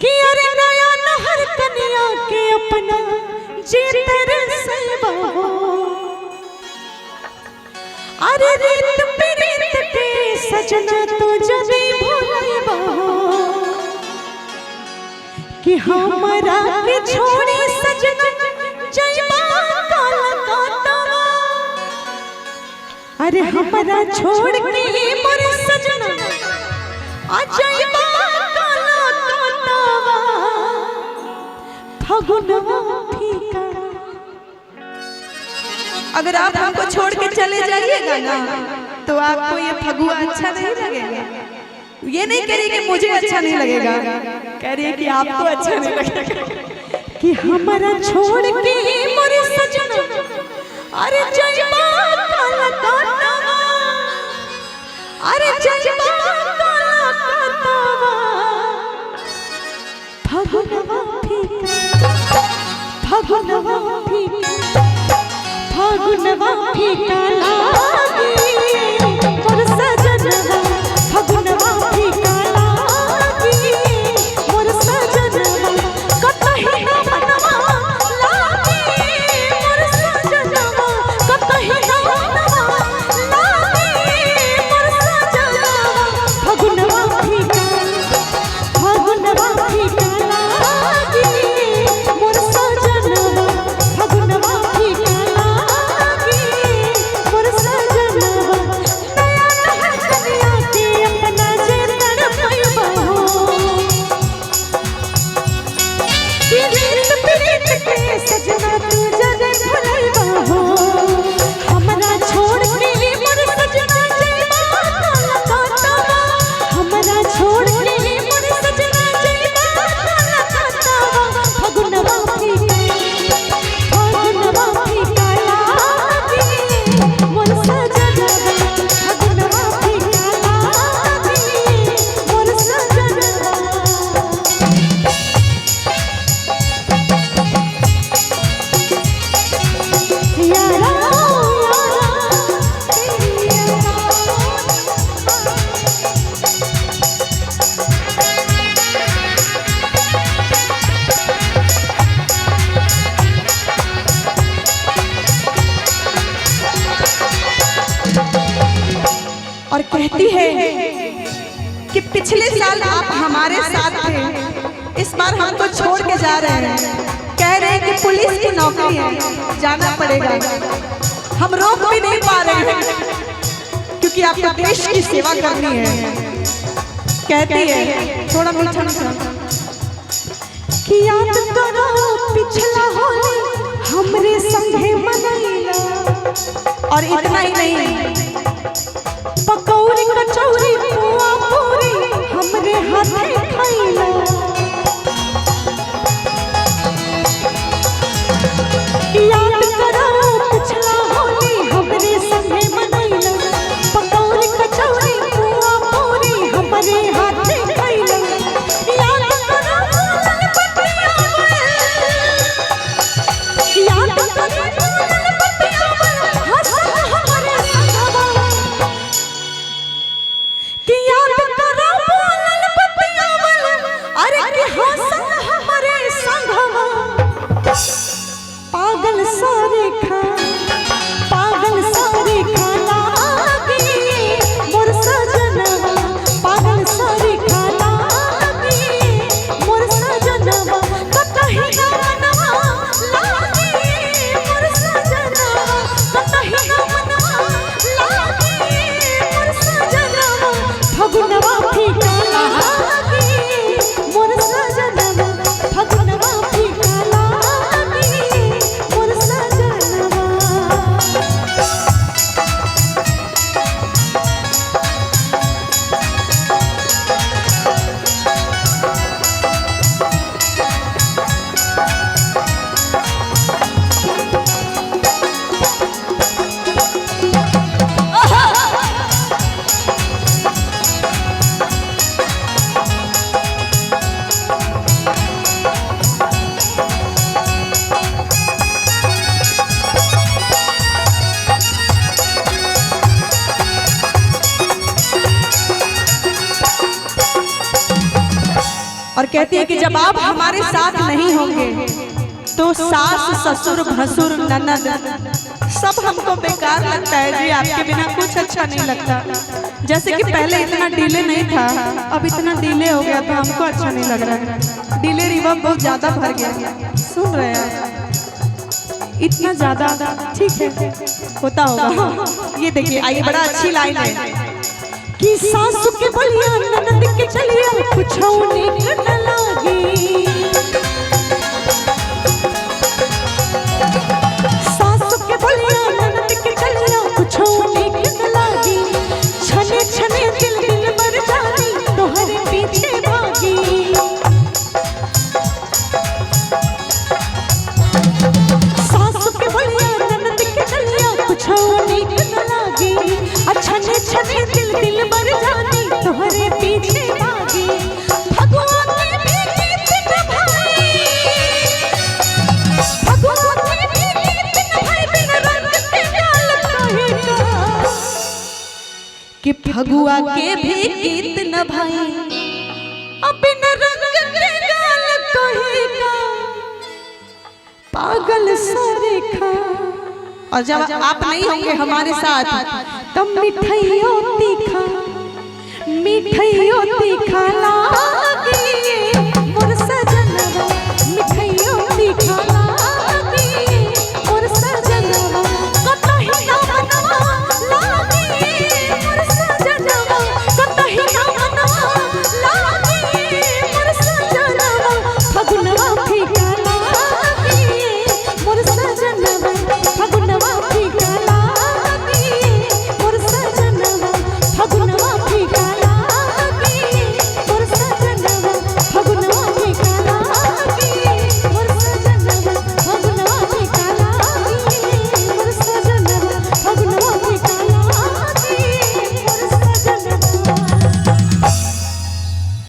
कि अरे नया नहर कनिया के अपना जे तेरे सेवा हो। अरे रीत प्रीत के सजना तो जदी भूलैबा हो कि हमरा के छोड़ी सजना जइबा कलकत्ता। अरे हमरा छोड़ के मोर सजना आ जइबा फगुनवा फीका। अगर आप हमको छोड़ के चले जाइएगा ना तो आपको ये फगुआ अच्छा नहीं लगेगा। ये नहीं कह रही कि मुझे अच्छा नहीं लगेगा, कह रही है कि आपको अच्छा नहीं लगेगा। कि हमारा छोड़ के मोरे सजना अरे जइबा कलकत्ता। अरे जइबा कलकत्ता फगुनवा फीका। फगुनवा फीका फगुनवा फीका लागी मोर सजनवा। फगुनवा फीका लागी मोर सजनवा। कतही ना मनवा लागी मोर सजनवा। कतही ना मनवा लागी मोर सजनवा। फगुनवा फीका फगुनवा फीका लागी मोर सजनवा। फगुनवा फीका लागी मोर सजनवा। नया नहर कनिया के अपना जे तड़पैबा हो। कि रीत प्रीत के सजना तू जदे भुलैबा हो। हमरा छोड़ के मोर सजना जइबा कलकत्ता। हमरा छोड़ के मोर सजना जइबा कलकत्ता। फगुनवा फीका फगुनवा फीका लागी मोर सजनवा। फगुनवा फीका लागी मोर सजनवा। यारा और कहती है कि पिछले साल आप हमारे साथ थे, इस बार हमको छोड़ के जा रहे हैं। कह रहे हैं कि पुलिस की नौकरी है, जाना पड़ेगा। हम रोक भी नहीं पा रहे हैं क्योंकि आपको देश की सेवा करनी है। कहती है थोड़ा मीठा मीठा कि याद करो पिछला होली हमरे संगे मनैला। और इतना ही नहीं, पकौड़ी कचौड़ी पुआ पूरी हमरे हाथे खैला। याद करो पिछला होली हमरे संगे मनैला। पकौड़ी कचौड़ी पुआ पूरी हमरे हाथे खैला। याद करो फूलन पतिया याद करो फूलन पतिया हंसल हमरे संगवा। कि याद करो फूलन पतिया और कहती है कि जब आप हमारे साथ नहीं होंगे तो सास ससुर भसुर ननद सब हमको बेकार लगता है जी। आपके बिना कुछ अच्छा नहीं लगता। जैसे कि पहले इतना डीले नहीं था, अब इतना डीले हो गया तो हमको अच्छा नहीं लग रहा है। डीले रिवर्ब बहुत ज्यादा भर गया। सुन रहे हैं इतना ज्यादा? ठीक है, होता होगा। ये देखिए, आइए, बड़ा अच्छी लाइन है कि सासु के बलिया ननद के चलिया कुछ नीक न लागी। सासु के बलिया ननद के चलिया कुछ नीक न लागी। छने छने दिल दिल मर जानी तोहरे पीछे भागी। सासु के बलिया ननद के चलिया कुछ नीक न लागी। छने छने दिल दिल मर जानी तोहरे पीछे भागी। भगवान ने भी गीत निभाई, भगवान ने भी गीत निभाई बिन रंग के गाल कहेगा। कि भगवा के भी गीत निभाई अब बिन रंग के गाल कहेगा। पागल सारे खा। और जब आप नहीं होंगे हमारे साथ तब मिठाइयों तीखा, मिठाइयों तीखा ला